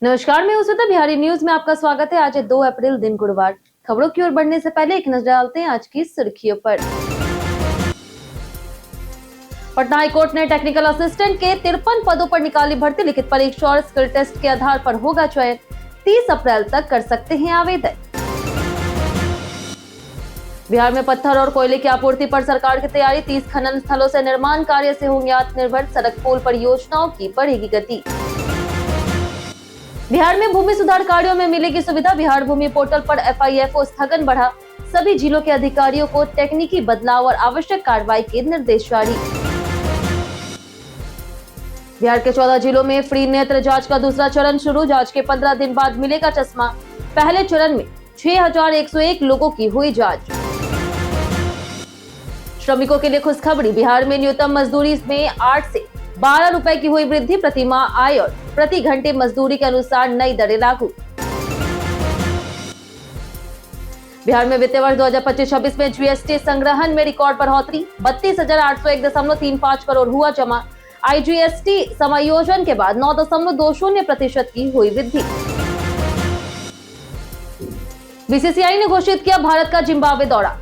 नमस्कार, मैं उषिता। बिहारी न्यूज में आपका स्वागत है। आज है 2 अप्रैल, दिन गुरुवार। खबरों की ओर बढ़ने से पहले एक नजर डालते हैं आज की सुर्खियों पर। पटना हाईकोर्ट ने टेक्निकल असिस्टेंट के 53 पदों पर निकाली भर्ती। लिखित परीक्षा और स्किल टेस्ट के आधार पर होगा चयन। 30 अप्रैल तक कर सकते हैं आवेदन। बिहार में पत्थर और कोयले की आपूर्ति पर सरकार की तैयारी। 30 खनन स्थलों से निर्माण कार्य से होंगे आत्मनिर्भर। सड़क पुल परियोजनाओं की बढ़ेगी गति। बिहार में भूमि सुधार कार्यों में मिलेगी सुविधा। बिहार भूमि पोर्टल पर FIFO स्थगन बढ़ा। सभी जिलों के अधिकारियों को तकनीकी बदलाव और आवश्यक कार्रवाई के निर्देश जारी। बिहार के 14 जिलों में फ्री नेत्र जांच का दूसरा चरण शुरू। जांच के 15 दिन बाद मिलेगा चश्मा। पहले चरण में 6101 लोगों की हुई जांच। श्रमिकों के लिए खुशखबरी। बिहार में न्यूनतम मजदूरी में 8 से 12 रुपए की हुई वृद्धि। प्रति माह आय और प्रति घंटे मजदूरी के अनुसार नई दरें लागू। बिहार में वित्तीय वर्ष 2025-26 में GST संग्रहण में रिकॉर्ड बढ़ोतरी। 32,801.35 करोड़ हुआ जमा। IGST समायोजन के बाद 9.20% की हुई वृद्धि। BCCI ने घोषित किया भारत का जिम्बाब्वे दौरा।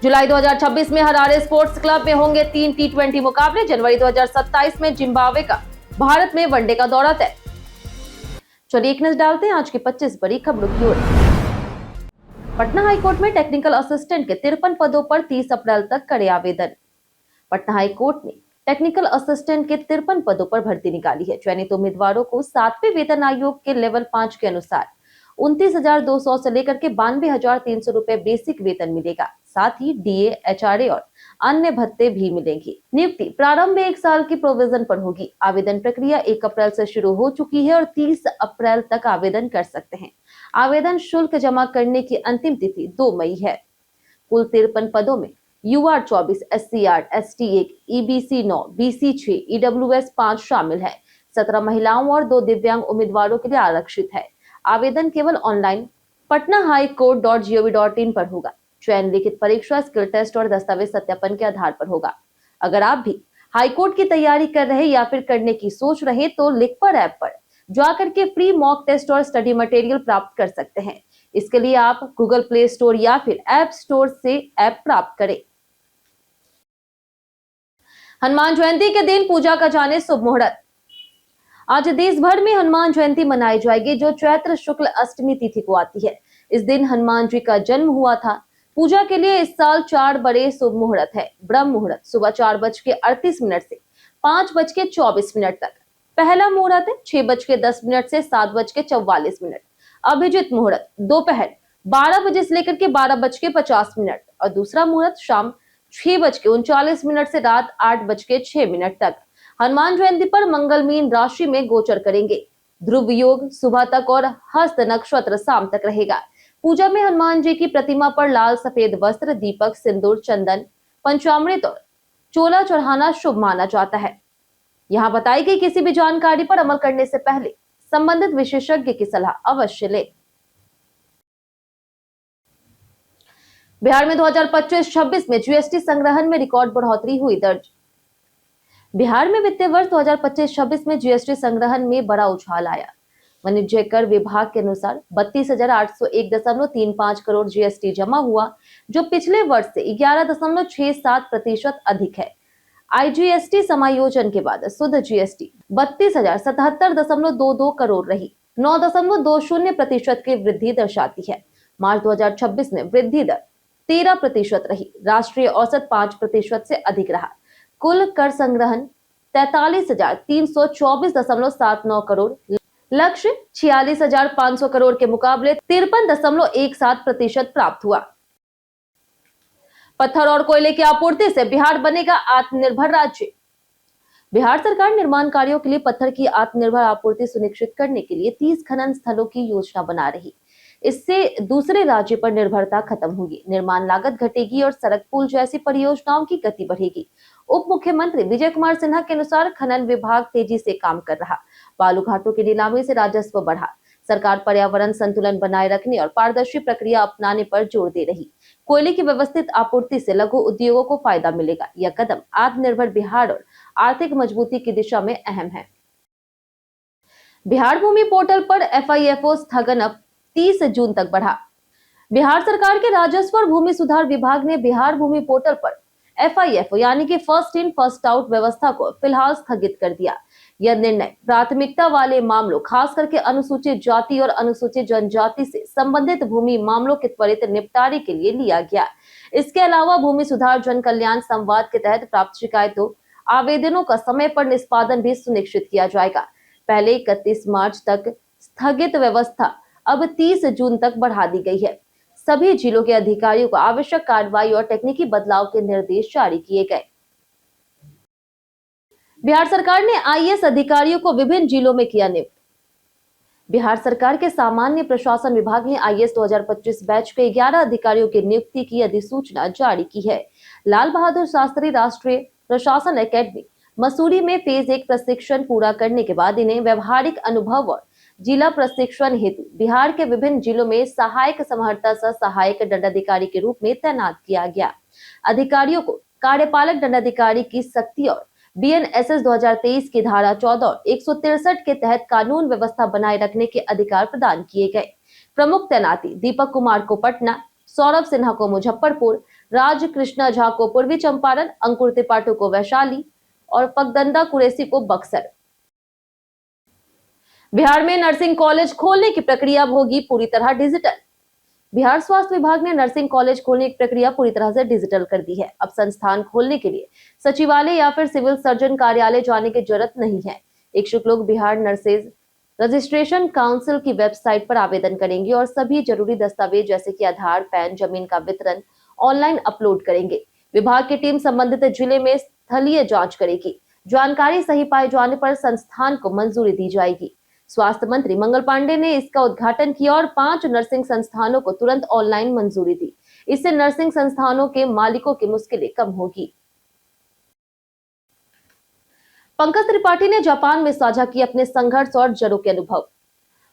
जुलाई 2026 में हरारे स्पोर्ट्स क्लब में होंगे 3 T20 मुकाबले। जनवरी 2027 में जिम्बाब्वे का भारत में वनडे का दौरा तय। चलिए एक नजर डालते हैं आज की 25 बड़ी खबरों की ओर। पटना हाईकोर्ट में टेक्निकल असिस्टेंट के 53 पदों पर 30 अप्रैल तक करे आवेदन। पटना हाईकोर्ट ने टेक्निकल असिस्टेंट के 53 पदों पर भर्ती निकाली है। चयनित उम्मीदवारों को 7वें वेतन आयोग के लेवल 5 के अनुसार 29,200 से लेकर के 92,300 रुपए बेसिक वेतन मिलेगा। साथ ही DA, HRA और अन्य भत्ते भी मिलेंगे। नियुक्ति प्रारंभ में 1 साल की प्रोविजन पर होगी। आवेदन प्रक्रिया 1 अप्रैल से शुरू हो चुकी है और 30 अप्रैल तक आवेदन कर सकते हैं। आवेदन शुल्क जमा करने की अंतिम तिथि 2 मई है। कुल 53 पदों में UR 24, SC 8, ST 1, EBC 9, BC 6, EWS 5 शामिल है। 17 महिलाओं और 2 दिव्यांग उम्मीदवारों के लिए आरक्षित है। आवेदन केवल ऑनलाइन patnahighcourt.gov.in पर होगा। चयन लिखित परीक्षा, स्किल टेस्ट और दस्तावेज सत्यापन के आधार पर होगा। अगर आप भी हाईकोर्ट की तैयारी कर रहे या फिर करने की सोच रहे तो लिखपर ऐप पर जाकर के फ्री मॉक टेस्ट और स्टडी मटेरियल प्राप्त कर सकते हैं। इसके लिए आप गूगल प्ले स्टोर या फिर ऐप स्टोर से ऐप प्राप्त करें। हनुमान जयंती के दिन पूजा का जाने शुभ मुहूर्त। आज देश भर में हनुमान जयंती मनाई जाएगी, जो चैत्र शुक्ल अष्टमी तिथि को आती है। इस दिन हनुमान जी का जन्म हुआ था। पूजा के लिए इस साल 4 बड़े शुभ मुहूर्त है। ब्रह्म मुहूर्त सुबह 4:38 से 5:24 तक। पहला मुहूर्त है 6:10 से 7:44। अभिजित मुहूर्त दोपहर 12 बजे से लेकर के 12:50 और दूसरा मुहूर्त शाम 6:39 से रात 8:06 तक। हनुमान जयंती पर मंगल मीन राशि में गोचर करेंगे। ध्रुव योग सुबह तक और हस्त नक्षत्र शाम तक रहेगा। पूजा में हनुमान जी की प्रतिमा पर लाल सफेद वस्त्र, दीपक, सिंदूर, चंदन, पंचामृत और चोला चढ़ाना शुभ माना जाता है। यहाँ बताई गई किसी भी जानकारी पर अमल करने से पहले संबंधित विशेषज्ञ की सलाह अवश्य ले। बिहार में 2025-26 में GST संग्रहण में रिकॉर्ड बढ़ोतरी हुई दर्ज। बिहार में वित्तीय वर्ष 2025-26 में GST संग्रहण में बड़ा उछाल आया। वाणिज्य कर विभाग के अनुसार 32,801.35 करोड़ GST जमा हुआ, जो पिछले वर्ष से 11.67% अधिक है। IGST समायोजन के बाद शुद्ध GST 32,077.22 करोड़ रही, 9.20% की वृद्धि दर्शाती है। मार्च 2026 में वृद्धि दर 13% रही। राष्ट्रीय औसत 5% से अधिक रहा। कुल कर संग्रहण 43,324.79 करोड़, लक्ष्य 46,500 करोड़ के मुकाबले 53.17% प्राप्त हुआ। पत्थर और कोयले की आपूर्ति से बिहार बनेगा आत्मनिर्भर राज्य। बिहार सरकार निर्माण कार्यों के लिए पत्थर की आत्मनिर्भर आपूर्ति सुनिश्चित करने के लिए 30 खनन स्थलों की योजना बना रही। इससे दूसरे राज्य पर निर्भरता खत्म होगी, निर्माण लागत घटेगी और सड़क पुल जैसी परियोजनाओं की गति बढ़ेगी। उप मुख्यमंत्री विजय कुमार सिन्हा के अनुसार खनन विभाग तेजी से काम कर रहा। बालू घाटों की नीलामी से राजस्व बढ़ा। सरकार पर्यावरण संतुलन बनाए रखने और पारदर्शी प्रक्रिया अपनाने पर जोर दे रही। कोयले की व्यवस्थित आपूर्ति से लघु उद्योगों को फायदा मिलेगा। यह कदम आत्मनिर्भर बिहार और आर्थिक मजबूती की दिशा में अहम है। बिहार भूमि पोर्टल पर एफआईएफओ स्थगन अब 30 जून तक बढ़ा। बिहार सरकार के राजस्व और भूमि सुधार विभाग ने बिहार भूमि पोर्टल पर एफआईएफओ यानी कि फर्स्ट इन फर्स्ट आउट व्यवस्था को फिलहाल स्थगित कर दिया। यह निर्णय प्राथमिकता वाले मामलों, खास करके अनुसूचित जाति और अनुसूचित जनजाति से संबंधित भूमि मामलों के त्वरित निपटारे के लिए लिया गया। इसके अलावा भूमि सुधार जन कल्याण संवाद के तहत प्राप्त शिकायतों, आवेदनों का समय पर निष्पादन भी सुनिश्चित किया जाएगा। पहले 31 मार्च तक स्थगित व्यवस्था अब 30 जून तक बढ़ा दी गई है। सभी जिलों के अधिकारियों को आवश्यक कार्रवाई और तकनीकी बदलाव के निर्देश जारी किए गए। बिहार सरकार ने आईएएस अधिकारियों को विभिन्न जिलों में किया नियुक्त। बिहार सरकार के सामान्य प्रशासन विभाग ने आईएएस 2025 बैच के 11 अधिकारियों की नियुक्ति की अधिसूचना जारी की है। लाल बहादुर शास्त्री राष्ट्रीय प्रशासन एकेडमी मसूरी में फेज 1 प्रशिक्षण पूरा करने के बाद इन्हें व्यवहारिक अनुभव और जिला प्रशिक्षण हेतु बिहार के विभिन्न जिलों में सहायक समहर्ता सह सहायक दंडाधिकारी के रूप में तैनात किया गया। अधिकारियों को कार्यपालक दंडाधिकारी की शक्ति और बीएनएसएस 2023 की धारा 14 और 163 के तहत कानून व्यवस्था बनाए रखने के अधिकार प्रदान किए गए। प्रमुख तैनाती दीपक कुमार को पटना, सौरभ सिन्हा को मुजफ्फरपुर, राज कृष्णा झा को पूर्वी चंपारण, अंकुर त्रिपाठी को वैशाली और फकदंदा कुरैशी को बक्सर। बिहार में नर्सिंग कॉलेज खोलने की प्रक्रिया होगी पूरी तरह डिजिटल। बिहार स्वास्थ्य विभाग ने नर्सिंग कॉलेज खोलने की प्रक्रिया पूरी तरह से डिजिटल कर दी है। अब संस्थान खोलने के लिए सचिवालय या फिर सिविल सर्जन कार्यालय जाने की जरूरत नहीं है। इच्छुक लोग बिहार नर्सेज रजिस्ट्रेशन काउंसिल की वेबसाइट पर आवेदन करेंगे और सभी जरूरी दस्तावेज जैसे कि आधार, पैन, जमीन का वितरण ऑनलाइन अपलोड करेंगे। विभाग की टीम संबंधित जिले में स्थलीय जांच करेगी। जानकारी सही पाए जाने पर संस्थान को मंजूरी दी जाएगी। स्वास्थ्य मंत्री मंगल पांडे ने इसका उद्घाटन किया और 5 नर्सिंग संस्थानों को तुरंत ऑनलाइन मंजूरी दी। इससे नर्सिंग संस्थानों के मालिकों की मुश्किलें कम होगी। पंकज त्रिपाठी ने जापान में साझा किए अपने संघर्ष और जड़ों के अनुभव।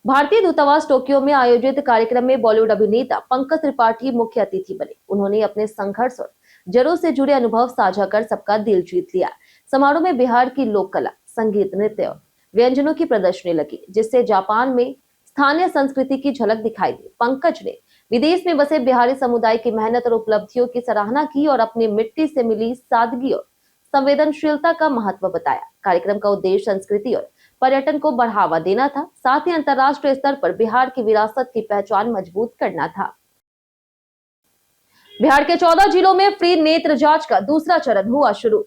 भारतीय दूतावास टोक्यो में आयोजित कार्यक्रम में बॉलीवुड अभिनेता पंकज त्रिपाठी मुख्य अतिथि बने। उन्होंने अपने संघर्ष और जड़ों से जुड़े अनुभव साझा कर सबका दिल जीत लिया। समारोह में बिहार की लोक कला, संगीत, नृत्य और व्यंजनों की प्रदर्शनी लगी, जिससे जापान में स्थानीय संस्कृति की झलक दिखाई दी। पंकज ने विदेश में बसे बिहारी समुदाय की मेहनत और उपलब्धियों की सराहना की और अपनी मिट्टी से मिली सादगी और संवेदनशीलता का महत्व बताया। कार्यक्रम का उद्देश्य संस्कृति और पर्यटन को बढ़ावा देना था, साथ ही अंतर्राष्ट्रीय स्तर पर बिहार की विरासत की पहचान मजबूत करना था। बिहार के 14 जिलों में फ्री नेत्र जांच का दूसरा चरण हुआ शुरू।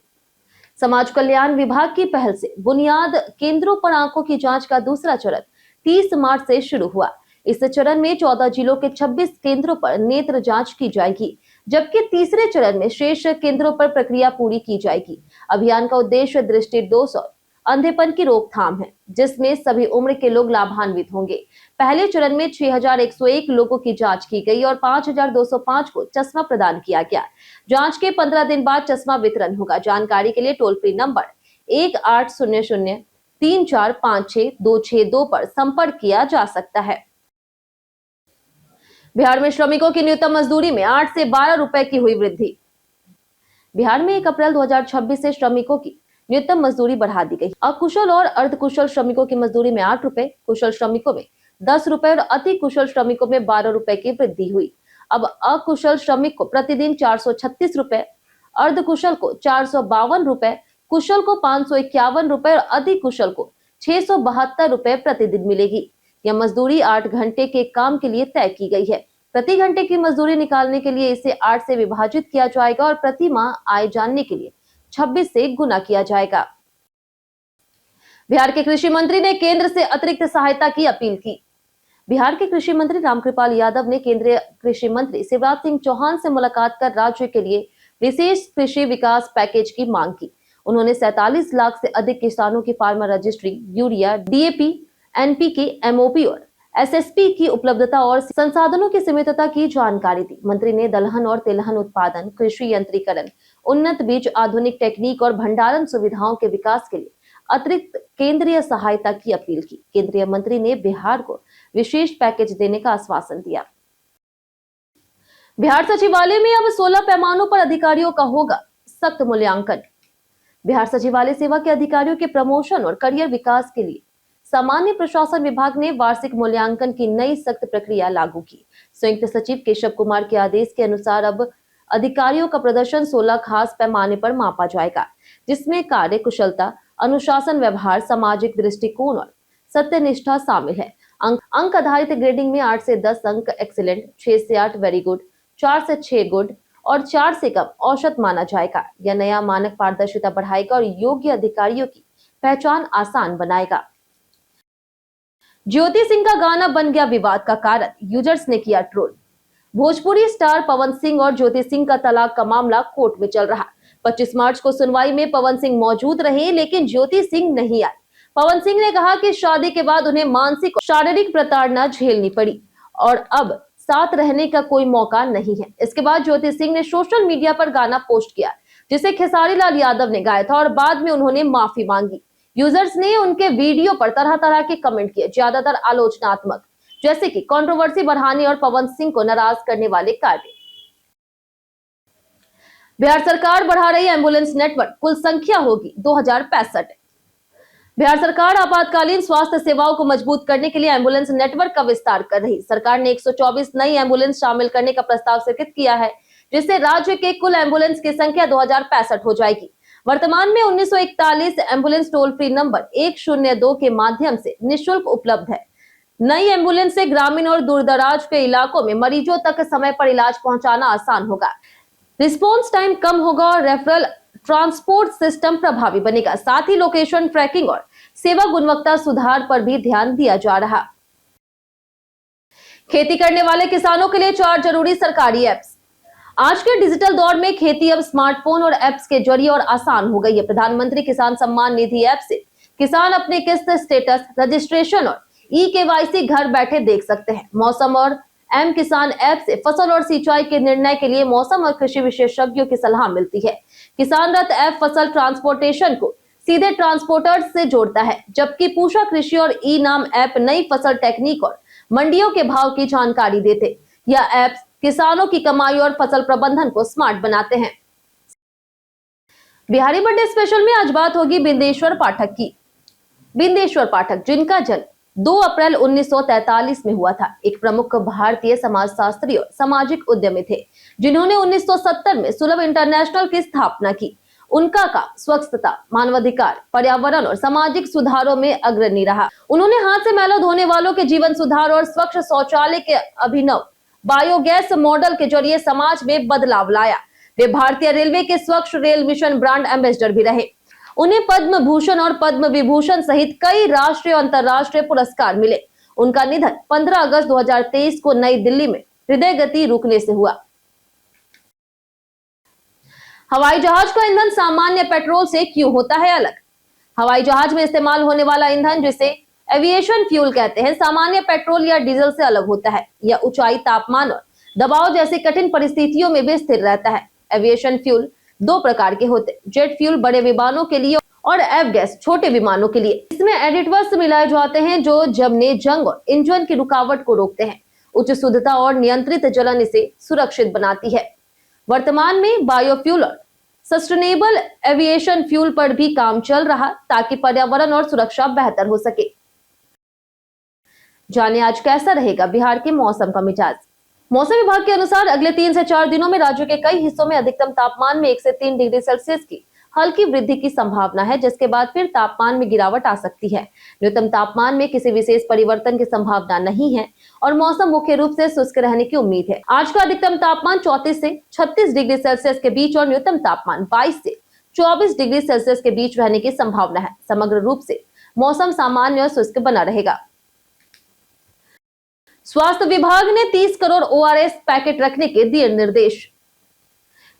समाज कल्याण विभाग की पहल से बुनियाद केंद्रों पर आंखों की जांच का दूसरा चरण 30 मार्च से शुरू हुआ। इस चरण में 14 जिलों के 26 केंद्रों पर नेत्र जांच की जाएगी, जबकि तीसरे चरण में शेष केंद्रों पर प्रक्रिया पूरी की जाएगी। अभियान का उद्देश्य दृष्टि दोष और अंधेपन की रोकथाम है, जिसमें सभी उम्र के लोग लाभान्वित होंगे। पहले चरण में 6101 लोगों की जांच की गई और 5205 को चश्मा प्रदान किया गया। जांच के 15 दिन बाद चश्मा वितरण होगा। जानकारी के लिए टोल फ्री नंबर 1800-3456-262 पर संपर्क किया जा सकता है। बिहार में श्रमिकों की न्यूनतम मजदूरी में 8 से 12 रुपए की हुई वृद्धि। बिहार में 1 अप्रैल 2026 से श्रमिकों की न्यूनतम मजदूरी बढ़ा दी गई। अकुशल और अर्धकुशल श्रमिकों की मजदूरी में 8 रुपए, कुशल श्रमिकों में 10 रुपए और अति कुशल श्रमिकों में 12 रुपए की वृद्धि हुई। अब अकुशल श्रमिक को प्रतिदिन 436 रुपए, अर्धकुशल को 452 रुपए, कुशल को 551 रुपए और अति कुशल को 672 रुपए प्रतिदिन मिलेगी। यह मजदूरी 8 घंटे के काम के लिए तय की गई है। प्रति घंटे की मजदूरी निकालने के लिए इसे 8 से विभाजित किया जाएगा और प्रति माह आय जानने के लिए 26 से गुना किया जाएगा। बिहार के कृषि मंत्री ने केंद्र से अतिरिक्त सहायता की अपील की। बिहार के कृषि मंत्री रामकृपाल यादव ने केंद्रीय कृषि मंत्री शिवराज सिंह चौहान से मुलाकात कर राज्य के लिए विशेष कृषि विकास पैकेज की मांग की। उन्होंने 47 लाख से अधिक किसानों की farmer registry, urea, DAP, NPK, MOP और एसएसपी की उपलब्धता और संसाधनों की सीमितता की जानकारी दी। मंत्री ने दलहन और तिलहन उत्पादन, कृषि यंत्रीकरण, उन्नत बीज, आधुनिक टेक्निक और भंडारण सुविधाओं के विकास के लिए अतिरिक्त केंद्रीय सहायता की अपील की। केंद्रीय मंत्री ने बिहार को विशेष पैकेज देने का आश्वासन दिया। बिहार सचिवालय में अब 16 पैमानों पर अधिकारियों का होगा सख्त मूल्यांकन। बिहार सचिवालय सेवा के अधिकारियों के प्रमोशन और करियर विकास के लिए सामान्य प्रशासन विभाग ने वार्षिक मूल्यांकन की नई सख्त प्रक्रिया लागू की। संयुक्त सचिव केशव कुमार के आदेश के अनुसार अब अधिकारियों का प्रदर्शन 16 खास पैमाने पर मापा जाएगा, जिसमें कार्य कुशलता, अनुशासन, व्यवहार, सामाजिक दृष्टिकोण और सत्यनिष्ठा शामिल है। अंक आधारित ग्रेडिंग में 8 से 10 अंक एक्सीलेंट, 6 से 8 वेरी गुड, 4 से 6 गुड और 4 से कम औसत माना जाएगा। यह नया मानक पारदर्शिता बढ़ाएगा और योग्य अधिकारियों की पहचान आसान बनाएगा। ज्योति सिंह का गाना बन गया विवाद का कारण, यूजर्स ने किया ट्रोल। भोजपुरी स्टार पवन सिंह और ज्योति सिंह का तलाक का मामला कोर्ट में चल रहा। 25 मार्च को सुनवाई में पवन सिंह मौजूद रहे, लेकिन ज्योति सिंह नहीं आई। पवन सिंह ने कहा कि शादी के बाद उन्हें मानसिक और शारीरिक प्रताड़ना झेलनी पड़ी और अब साथ रहने का कोई मौका नहीं है। इसके बाद ज्योति सिंह ने सोशल मीडिया पर गाना पोस्ट किया, जिसे खेसारी लाल यादव ने गाया था और बाद में उन्होंने माफी मांगी। यूजर्स ने उनके वीडियो पर तरह तरह के कमेंट किए, ज्यादातर आलोचनात्मक, जैसे कि कंट्रोवर्सी बढ़ाने और पवन सिंह को नाराज करने वाले कार्य। बिहार सरकार बढ़ा रही एम्बुलेंस नेटवर्क, कुल संख्या होगी 2065। बिहार सरकार आपातकालीन स्वास्थ्य सेवाओं को मजबूत करने के लिए एम्बुलेंस नेटवर्क का विस्तार कर रही। सरकार ने 124 नई एम्बुलेंस शामिल करने का प्रस्ताव स्वीकृत किया है, जिससे राज्य के कुल एम्बुलेंस की संख्या 2065 हो जाएगी। वर्तमान में 1941 एम्बुलेंस टोल फ्री नंबर 102 के माध्यम से निःशुल्क उपलब्ध है। नई एम्बुलेंस से ग्रामीण और दूरदराज के इलाकों में मरीजों तक समय पर इलाज पहुंचाना आसान होगा, रिस्पॉन्स टाइम कम होगा और रेफरल ट्रांसपोर्ट सिस्टम प्रभावी बनेगा। साथ ही लोकेशन ट्रैकिंग और सेवा गुणवत्ता सुधार पर भी ध्यान दिया जा रहा। खेती करने वाले किसानों के लिए 4 जरूरी सरकारी ऐप्स। आज के डिजिटल दौर में खेती अब स्मार्टफोन और ऐप्स के जरिए और आसान हो गई है। प्रधानमंत्री किसान सम्मान निधि ऐप से किसान अपने किस्त स्टेटस, रजिस्ट्रेशन और ई-केवाईसी घर बैठे देख सकते हैं। मौसम और एम किसान ऐप से फसल और सिंचाई के निर्णय के लिए मौसम और कृषि विशेषज्ञों की सलाह मिलती है। किसान रथ ऐप फसल ट्रांसपोर्टेशन को सीधे ट्रांसपोर्टर्स से जोड़ता है, जबकि पूषा कृषि और ई नाम ऐप नई फसल टेक्निक और मंडियों के भाव की जानकारी देते। यह ऐप्स किसानों की कमाई और फसल प्रबंधन को स्मार्ट बनाते हैं। बिहारी बर्थडे स्पेशल में आज बात होगी बिंदेश्वर पाठक की। बिंदेश्वर पाठक, जिनका जन्म 2 अप्रैल 1943 में हुआ था, एक प्रमुख भारतीय समाजशास्त्री और सामाजिक उद्यमी थे, जिन्होंने 1970 में सुलभ इंटरनेशनल की स्थापना की। उनका काम स्वच्छता, मानवाधिकार, पर्यावरण और सामाजिक सुधारों में अग्रणी रहा। उन्होंने हाथ से मैला धोने वालों के जीवन सुधार और स्वच्छ शौचालय के अभिनव बायोगैस मॉडल के जरिए समाज में बदलाव लाया। वे भारतीय रेलवे के स्वच्छ रेल मिशन ब्रांड एम्बेसडर भी रहे। उन्हें पद्म भूषण और पद्म विभूषण सहित कई राष्ट्रीय और अंतर्राष्ट्रीय पुरस्कार मिले। उनका निधन 15 अगस्त 2023 को नई दिल्ली में हृदय गति रुकने से हुआ। हवाई जहाज का ईंधन सामान्य पेट्रोल से क्यों होता है अलग? हवाई जहाज में इस्तेमाल होने वाला ईंधन, जिसे एविएशन फ्यूल कहते हैं, सामान्य पेट्रोल या डीजल से अलग होता है। यह ऊंचाई, तापमान और दबाव जैसी कठिन परिस्थितियों में भी स्थिर रहता है। एविएशन फ्यूल 2 प्रकार के होते हैं, जेट फ्यूल बड़े विमानों के लिए और एफ गैस छोटे विमानों के लिए। इसमें एडिटिव्स मिलाए जाते हैं जो जमने, जंग और इंजन की रुकावट को रोकते हैं। उच्च शुद्धता और नियंत्रित जलन इसे सुरक्षित बनाती है। वर्तमान में बायोफ्यूल और सस्टेनेबल एविएशन फ्यूल पर भी काम चल रहा, ताकि पर्यावरण और सुरक्षा बेहतर हो सके। जाने आज कैसा रहेगा बिहार के मौसम का मिजाज। मौसम विभाग के अनुसार अगले 3 से 4 दिनों में राज्य के कई हिस्सों में अधिकतम तापमान में 1 से 3 डिग्री सेल्सियस की हल्की वृद्धि की संभावना है, जिसके बाद फिर तापमान में गिरावट आ सकती है। न्यूनतम तापमान में किसी विशेष परिवर्तन की संभावना नहीं है और मौसम मुख्य रूप से शुष्क रहने की उम्मीद है। आज का अधिकतम तापमान 34 से 36 डिग्री सेल्सियस के बीच और न्यूनतम तापमान 22 से 24 डिग्री सेल्सियस के बीच रहने की संभावना है। समग्र रूप से मौसम सामान्य और शुष्क बना रहेगा। स्वास्थ्य विभाग ने 30 करोड़ ORS पैकेट रखने के दिए निर्देश।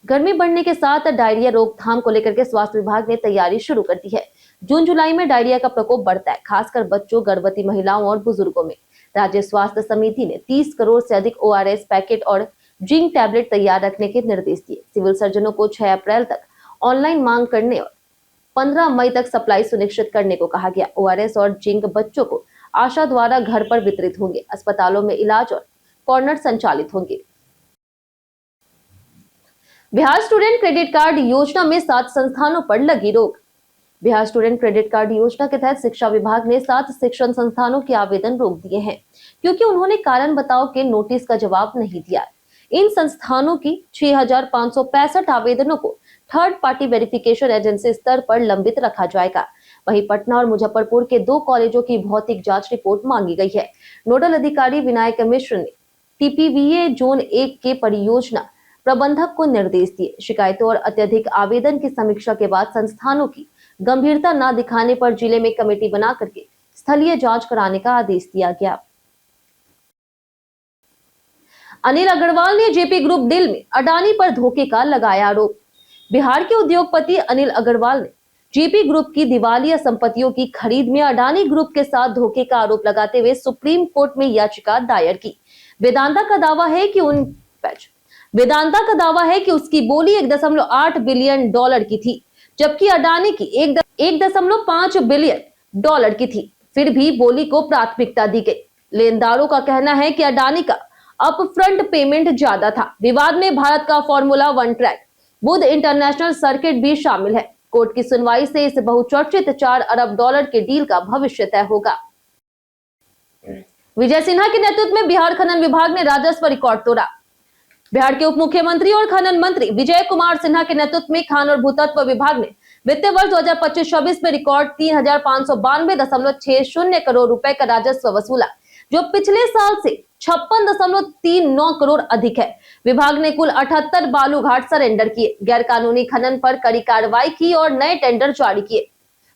गर्मी बढ़ने के साथ डायरिया रोकथाम को लेकर के स्वास्थ्य विभाग ने तैयारी शुरू कर दी है। जून जुलाई में डायरिया का प्रकोप बढ़ता है, खासकर बच्चों, गर्भवती महिलाओं और बुजुर्गों में। राज्य स्वास्थ्य समिति ने 30 करोड़ से अधिक ORS पैकेट और जिंक टैबलेट तैयार रखने के निर्देश दिए। सिविल सर्जनों को 6 अप्रैल तक ऑनलाइन मांग करने और 15 मई तक सप्लाई सुनिश्चित करने को कहा गया। ORS और जिंक बच्चों को आशा द्वारा घर पर वितरित होंगे। अस्पतालों में इलाज और कॉर्नर संचालित होंगे। बिहार स्टूडेंट क्रेडिट कार्ड योजना में 7 संस्थानों पर लगी रोक। बिहार स्टूडेंट क्रेडिट कार्ड योजना के तहत शिक्षा विभाग ने 7 शिक्षण संस्थानों के आवेदन रोक दिए हैं क्योंकि उन्होंने कारण बताओ के नोटिस का जवाब नहीं दिया। इन संस्थानों की 6,565 आवेदनों को थर्ड पार्टी वेरिफिकेशन एजेंसी स्तर पर लंबित रखा जाएगा। वहीं पटना और मुजफ्फरपुर के 2 कॉलेजों की भौतिक जांच रिपोर्ट मांगी गई है। नोडल अधिकारी विनायक मिश्र ने टीपीवीए जोन 1 के परियोजना प्रबंधक को निर्देश दिए। शिकायतों और अत्यधिक आवेदन की समीक्षा के बाद संस्थानों की गंभीरता न दिखाने पर जिले में कमेटी बना करके स्थलीय जांच कराने का आदेश दिया गया। अनिल अग्रवाल ने जेपी ग्रुप डील में अडानी पर धोखे का लगाया आरोप। बिहार के उद्योगपति अनिल अग्रवाल ने जेपी ग्रुप की दिवालिया संपत्तियों की खरीद में अडानी ग्रुप के साथ धोखे का आरोप लगाते हुए सुप्रीम कोर्ट में याचिका दायर की। वेदांता का दावा है कि उसकी बोली 1.8 बिलियन डॉलर की थी, जबकि अडानी की 1.5 बिलियन डॉलर की थी। फिर भी बोली को प्राथमिकता दी गई। लेनदारों का कहना है कि अडानी का अपफ्रंट पेमेंट ज्यादा था। विवाद में भारत का फॉर्मूला 1 ट्रैक बुध इंटरनेशनल सर्किट भी शामिल है। कोर्ट की सुनवाई से इस बहुचर्चित 4 अरब डॉलर के डील का भविष्य तय होगा। विजय सिन्हा के नेतृत्व में बिहार खनन विभाग ने राजस्व रिकॉर्ड तोड़ा। बिहार के उप मुख्यमंत्री और खनन मंत्री विजय कुमार सिन्हा के नेतृत्व में खान और भूतत्व विभाग ने वित्तीय वर्ष 2025-26 में रिकॉर्ड 3,592.60 करोड़ रुपए का राजस्व वसूला, जो पिछले साल से 56.39 करोड़ अधिक है। विभाग ने कुल 78 बालू घाट सरेंडर किए, गैर कानूनी खनन पर कड़ी कार्रवाई की और नए टेंडर जारी किए।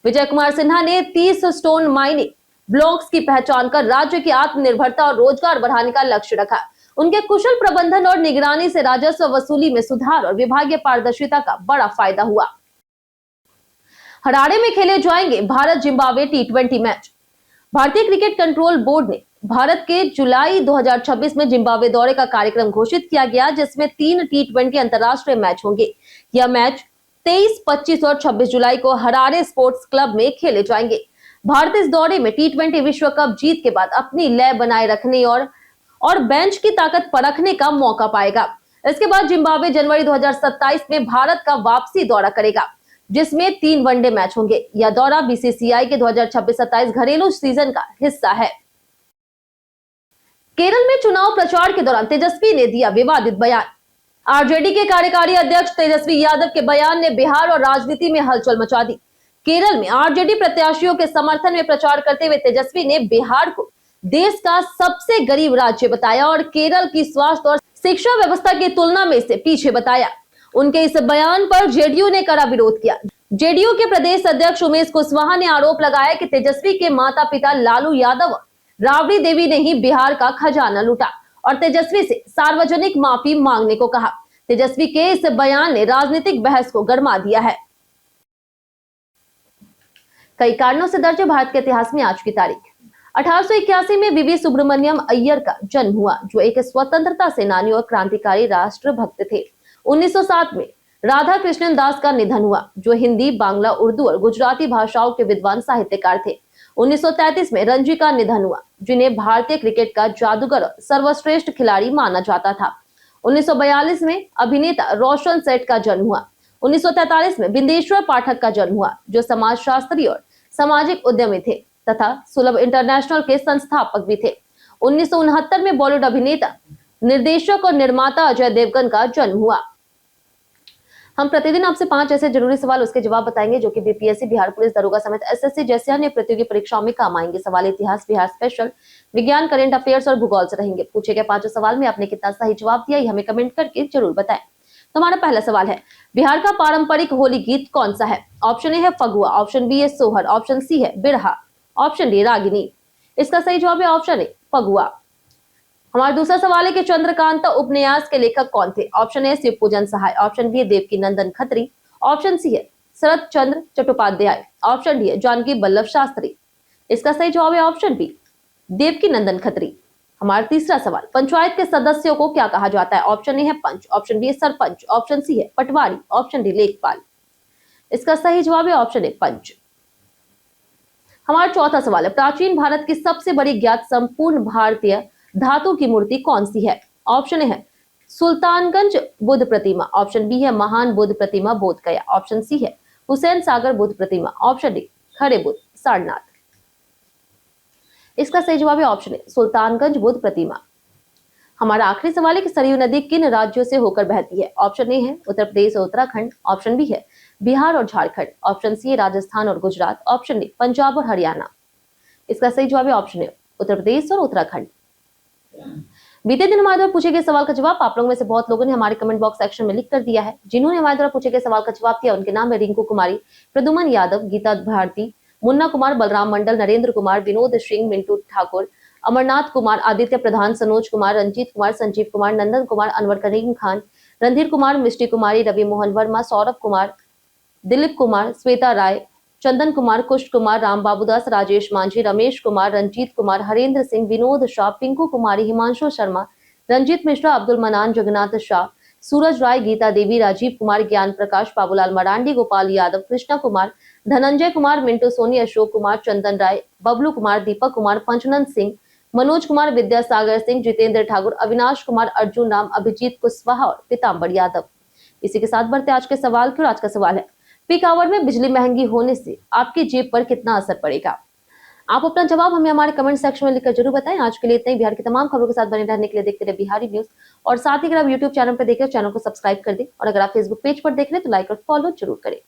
विजय कुमार सिन्हा ने 30 स्टोन माइनिंग ब्लॉक्स की पहचान कर राज्य की आत्मनिर्भरता और रोजगार बढ़ाने का लक्ष्य रखा। उनके कुशल प्रबंधन और निगरानी से राजस्व वसूली में सुधार और विभागीय पारदर्शिता का बड़ा फायदा हुआ। हरारे में खेले जाएंगे भारत जिम्बाब्वे टी20 मैच। भारतीय क्रिकेट कंट्रोल बोर्ड ने भारत के जुलाई 2026 में जिम्बाब्वे दौरे का कार्यक्रम घोषित किया गया, जिसमें 3 टी20 अंतर्राष्ट्रीय मैच होंगे। यह मैच 23, 25 और 26 जुलाई को हरारे स्पोर्ट्स क्लब में खेले जाएंगे। भारत इस दौरे में टी20 विश्व कप जीत के बाद अपनी लय बनाए रखने और बेंच की ताकत परखने का मौका पाएगा। इसके बाद जिम्बाब्वे जनवरी 2027 में भारत का वापसी दौरा करेगा, जिसमें 3 वनडे मैच होंगे। यह दौरा बीसीसीआई के 2026-27 घरेलू सीजन का हिस्सा है। केरल में चुनाव प्रचार के दौरान तेजस्वी ने दिया विवादित बयान। आरजेडी के कार्यकारी अध्यक्ष तेजस्वी यादव के बयान ने बिहार और राजनीति में हलचल मचा दी। केरल में आरजेडी प्रत्याशियों के समर्थन में प्रचार करते हुए तेजस्वी ने बिहार को देश का सबसे गरीब राज्य बताया और केरल की स्वास्थ्य और शिक्षा व्यवस्था की तुलना में इसे पीछे बताया। उनके इस बयान पर जेडीयू ने कड़ा विरोध किया। जेडीयू के प्रदेश अध्यक्ष उमेश कुशवाहा ने आरोप लगाया कि तेजस्वी के माता पिता लालू यादव और राबड़ी देवी ने ही बिहार का खजाना लूटा और तेजस्वी से सार्वजनिक माफी मांगने को कहा। तेजस्वी के इस बयान ने राजनीतिक बहस को गरमा दिया है। कई कारणों से दर्ज है भारत के इतिहास में आज की तारीख। 1881 में वीवी सुब्रमण्यम अय्यर का जन्म हुआ, जो एक स्वतंत्रता सेनानी और क्रांतिकारी राष्ट्रभक्त थे। 1907 में राधा कृष्णन दास का निधन हुआ, जो हिंदी, बांग्ला, उर्दू और गुजराती भाषाओं के विद्वान साहित्यकार थे। 1933 में रणजी का निधन हुआ, जिन्हें भारतीय क्रिकेट का जादूगर और सर्वश्रेष्ठ खिलाड़ी माना जाता था। 1942 में अभिनेता रोशन सेठ का जन्म हुआ। 1943 में बिंदेश्वर पाठक का जन्म हुआ, जो समाजशास्त्री और सामाजिक उद्यमी थे तथा सुलभ इंटरनेशनल के संस्थापक भी थे। 1969 में बॉलीवुड अभिनेता, निर्देशक और निर्माता अजय देवगन का जन्म हुआ। हम प्रतिदिन आपसे 5 ऐसे जरूरी सवाल उसके जवाब बताएंगे जो कि बीपीएससी, बिहार पुलिस, दरोगा समेत एसएससी जैसे अन्य प्रतियोगी परीक्षाओं में काम आएंगे। सवाल इतिहास, बिहार स्पेशल, विज्ञान, करंट अफेयर्स और भूगोल से रहेंगे। पूछे गए 5 सवाल में आपने कितना सही जवाब दिया, ये हमें कमेंट करके जरूर बताएं। तो हमारा पहला सवाल है, बिहार का पारंपरिक होली गीत कौन सा है? ऑप्शन ए है फगुआ, ऑप्शन बी है सोहर, ऑप्शन सी है बिरहा, ऑप्शन डी रागिनी। इसका सही जवाब है ऑप्शन ए फगुआ। हमारा दूसरा सवाल है कि चंद्रकांता उपन्यास के लेखक कौन थे? ऑप्शन ए शिव पूजन सहाय, ऑप्शन बी देवकी नंदन खत्री, ऑप्शन सी है शरद चंद्र चट्टोपाध्याय, ऑप्शन डी है जानकी वल्लभ शास्त्री। इसका सही जवाब है ऑप्शन बी देवकी नंदन खत्री। हमारा तीसरा सवाल, पंचायत के सदस्यों को क्या कहा जाता है? ऑप्शन ए है पंच, ऑप्शन बी है सरपंच, ऑप्शन सी है पटवारी, ऑप्शन डी लेखपाल। इसका सही जवाब है ऑप्शन ए पंच। हमारा चौथा सवाल है, प्राचीन भारत की सबसे बड़ी ज्ञात संपूर्ण भारतीय धातु की मूर्ति कौन सी है? ऑप्शन ए है सुल्तानगंज बुद्ध प्रतिमा, ऑप्शन बी है महान बुद्ध प्रतिमा बोध गया, ऑप्शन सी है हुसैन सागर बुद्ध प्रतिमा। ऑप्शन डी खड़े बुद्ध सारनाथ। इसका सही जवाब है ऑप्शन ए सुल्तानगंज बुद्ध प्रतिमा। हमारा आखिरी सवाल है कि सरयू नदी किन राज्यों से होकर बहती है। ऑप्शन ए है उत्तर प्रदेश और उत्तराखंड। ऑप्शन बी है बिहार और झारखंड। ऑप्शन सी है राजस्थान और गुजरात। ऑप्शन डी पंजाब और हरियाणा। इसका सही जवाब है ऑप्शन ए उत्तर प्रदेश और उत्तराखंड। बीते दिन हमारे द्वारा पूछे गए सवाल का जवाब आप लोगों में से बहुत लोगों ने हमारे कमेंट बॉक्स सेक्शन में लिख कर दिया है। जिन्होंने हमारे द्वारा पूछे गए सवाल का जवाब दिया उनके नाम है रिंकू कुमारी, प्रदुमन यादव, गीता भारती, मुन्ना कुमार, बलराम मंडल, नरेंद्र कुमार, विनोद सिंह, मिंटू ठाकुर, अमरनाथ कुमार, आदित्य प्रधान, सनोज कुमार, रंजीत कुमार, संजीव कुमार, नंदन कुमार, अनवर करीम खान, रणधीर कुमार, मिष्टी कुमारी, रवि मोहन वर्मा, सौरभ कुमार, दिलीप कुमार, श्वेता राय, चंदन कुमार, कुष्ठ कुमार, राम बाबूदास, राजेश मांझी, रमेश कुमार, रंजीत कुमार, हरेंद्र सिंह, विनोद शाह, पिंकू कुमारी, हिमांशु शर्मा, रंजीत मिश्रा, अब्दुल मनान, जगन्नाथ शाह, सूरज राय, गीता देवी, राजीव कुमार, ज्ञान प्रकाश, बाबूलाल मरांडी, गोपाल यादव, कृष्णा कुमार, धनंजय कुमार, मिंटू सोनी, अशोक कुमार, चंदन राय, बबलू कुमार, दीपक कुमार, पंचनंद सिंह, मनोज कुमार, विद्यासागर सिंह, जितेंद्र ठाकुर, अविनाश कुमार, अर्जुन राम, अभिजीत कुशवाहा और पीताम्बर यादव। इसी के साथ बढ़ते आज के सवाल की। आज का सवाल है पीक आवर में बिजली महंगी होने से आपकी जेब पर कितना असर पड़ेगा। आप अपना जवाब हमें हमारे कमेंट सेक्शन में लिखकर जरूर बताएं। आज के लिए इतना ही। बिहार की तमाम खबरों के साथ बने रहने के लिए देखते रहे बिहारी न्यूज और साथ ही अगर आप यूट्यूब चैनल पर देख रहे हो चैनल को सब्सक्राइब कर दें और अगर आप फेसबुक पेज पर देख रहे हैं तो लाइक और फॉलो जरूर करें।